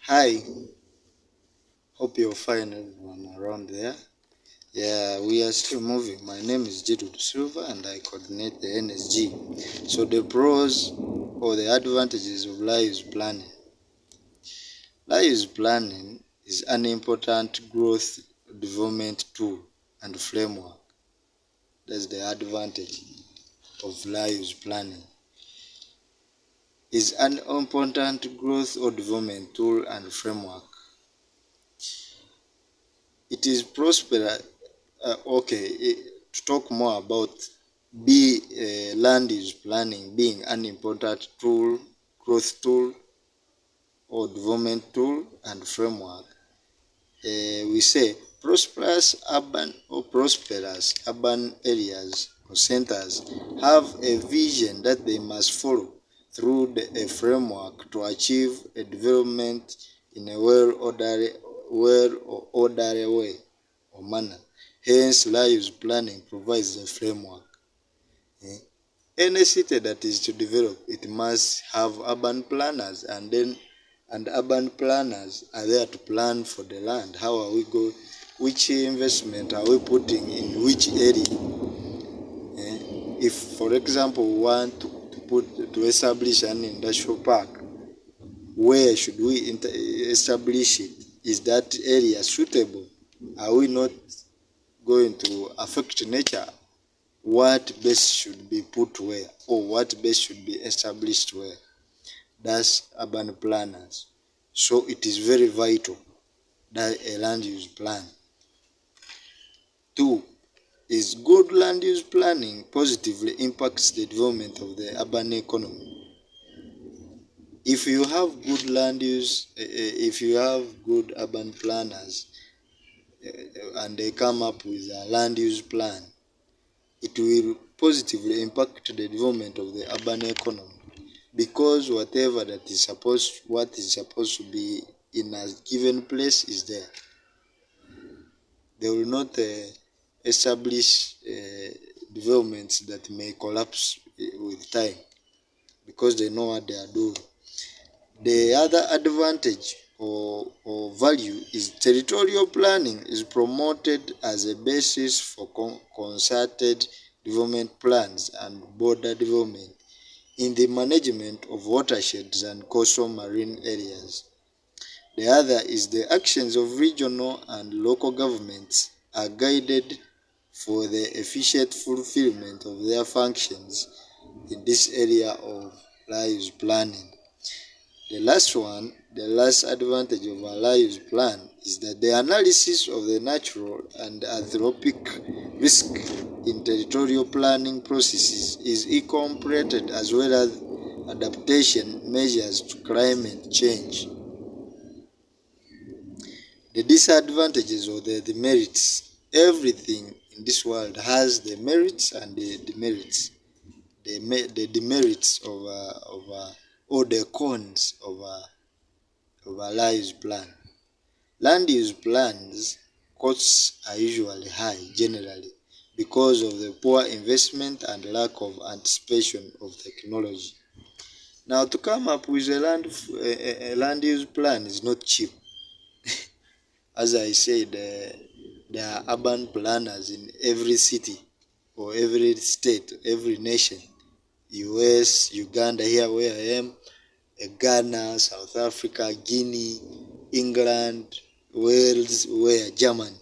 Hi, hope you're fine, everyone around there. Yeah, we are still moving. My name is Jidud Silva and I coordinate the NSG. So, the pros or the advantages of land use planning. Land use planning is an important growth development tool and framework. That's the advantage of land use planning. Is an important growth or development tool and framework. It is prosperous. To talk more about land use planning being an important tool, growth tool, or development tool and framework, we say prosperous urban areas or centers have a vision that they must follow through a framework to achieve a development in a well-ordered way or manner. Hence, land use planning provides a framework. Any city that is to develop, it must have urban planners, and urban planners are there to plan for the land. How are we going? Which investment are we putting in which area? If, for example, we want to establish an industrial park, where should we establish it? Is that area suitable? Are we not going to affect nature? What base should be put where, or what base should be established where? That's urban planners. So it is very vital that a land use plan. 2 is good land use planning positively impacts the development of the urban economy. If you have good land use, if you have good urban planners, and they come up with a land use plan, it will positively impact the development of the urban economy, because what is supposed to be in a given place is there. They will not establish developments that may collapse with time, because they know what they are doing. The other advantage or value is territorial planning is promoted as a basis for concerted development plans and border development in the management of watersheds and coastal marine areas. The other is the actions of regional and local governments are guided for the efficient fulfillment of their functions in this area of land use planning. The last advantage of a land use plan is that the analysis of the natural and anthropic risk in territorial planning processes is incorporated, as well as adaptation measures to climate change. The disadvantages or the demerits. Everything in this world has the merits and the demerits. The demerits or the cons of a land use plan. Land use plans costs are usually high generally because of the poor investment and lack of anticipation of technology. Now, to come up with a land use plan is not cheap. As I said, there are urban planners in every city or every state, every nation. US, Uganda, here where I am, Ghana, South Africa, Guinea, England, Wales, where Germany,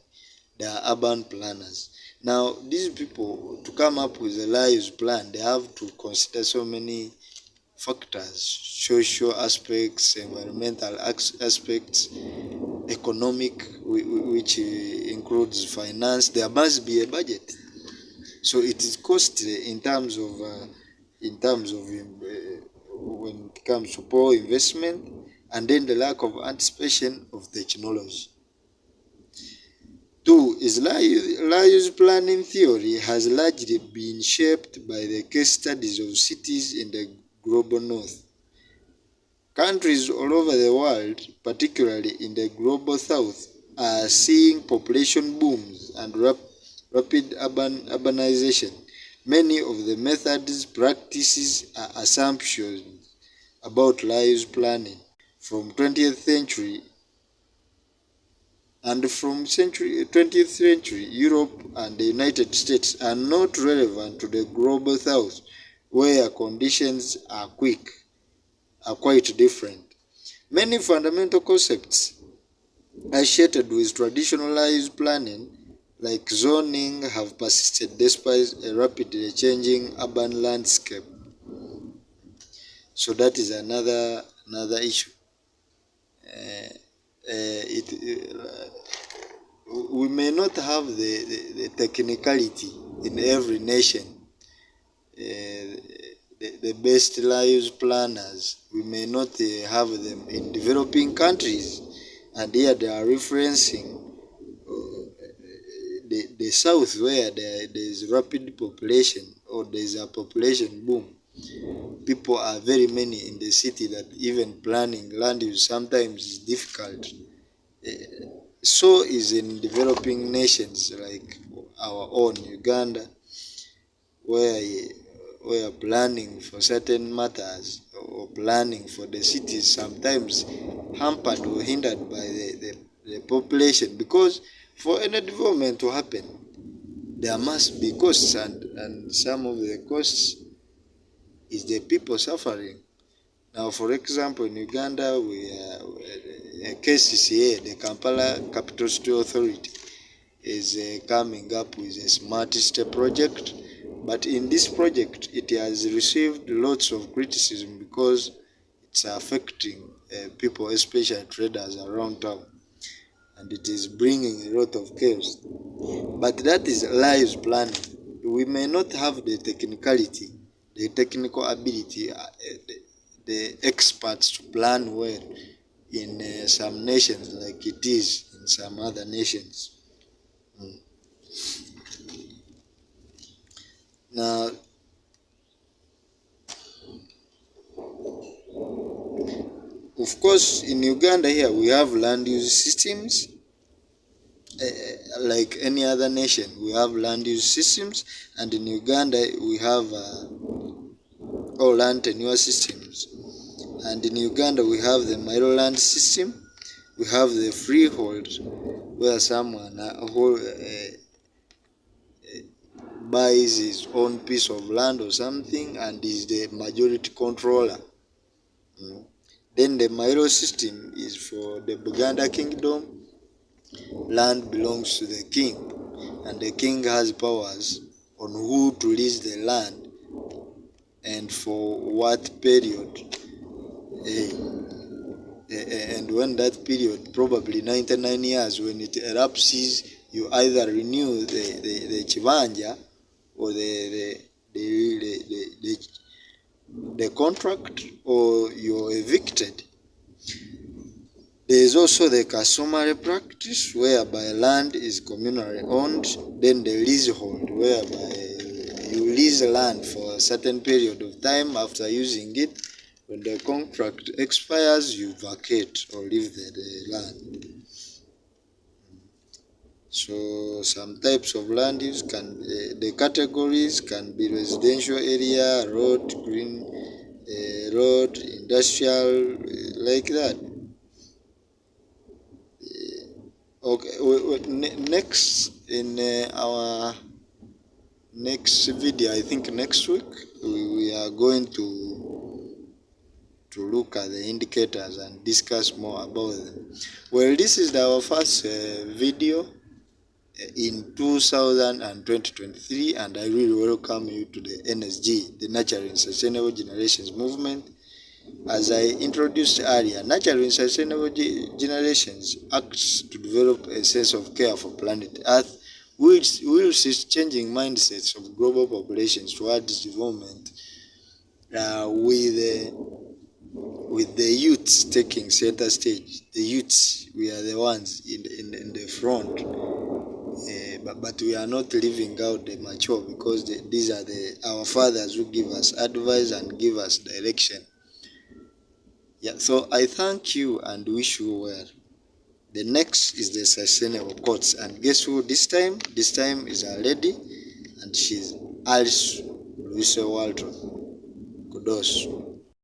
they are urban planners. Now, these people, to come up with a land use plan, they have to consider so many factors: social aspects, environmental aspects, economic, which includes finance. There must be a budget. So it is costly in terms of when it comes to poor investment, and then the lack of anticipation of technology. 2 is land use planning theory has largely been shaped by the case studies of cities in the global north. Countries all over the world, particularly in the global south, are seeing population booms and rapid urbanization. Many of the methods, practices, are assumptions about land use planning. from 20th century. And from 20th century, Europe and the United States are not relevant to the global south, where conditions are quite different. Many fundamental concepts associated with traditionalized planning, like zoning, have persisted despite a rapidly changing urban landscape. So that is another issue. We may not have the technicality in every nation. The best lives planners, we may not have them in developing countries, and here they are referencing the south, where there is rapid population, or there is a population boom. People are very many in the city that even planning land use sometimes is difficult. So is in developing nations like our own Uganda, where planning for certain matters or planning for the cities sometimes hampered or hindered by the population, because for any development to happen there must be costs, and some of the costs is the people suffering. Now, for example, in Uganda, KCCA, the Kampala Capital City Authority, is coming up with a smart city project. But in this project, it has received lots of criticism because it's affecting people, especially traders around town, and it is bringing a lot of chaos. But that is lives planning. We may not have the technicality, the technical ability, the experts to plan well in some nations like it is in some other nations. Now, of course, in Uganda here we have land use systems. Like any other nation, we have land use systems, and in Uganda we have all land tenure systems. And in Uganda we have the Milo land system, we have the freehold, where someone buys his own piece of land or something and is the majority controller. Then the Milo system is for the Buganda kingdom. Land belongs to the king, and the king has powers on who to lease the land and for what period. And when that period, probably 99 years, when it elapses, you either renew the chivanja or the contract, or you're evicted. There is also the customary practice whereby land is communally owned, then the leasehold, whereby you lease land for a certain period of time. After using it, when the contract expires, you vacate or leave the land. So some types of land use the categories can be residential area, road, green road, industrial, like that. Okay, next in our next video, I think next week, we are going to look at the indicators and discuss more about them. Well, this is our first video in 2023, and I really welcome you to the NSG, the Natural and Sustainable Generations Movement. As I introduced earlier, Natural and Sustainable Generations acts to develop a sense of care for planet Earth, which is changing mindsets of global populations towards development, with the youths taking center stage. The youths, we are the ones in the front, but we are not living out the mature, because these are our fathers who give us advice and give us direction. Yeah, so I thank you and wish you well. The next is the sustainable quotes, and guess who this time? This time is our lady, and she's Alice Louise Walton. Kudos.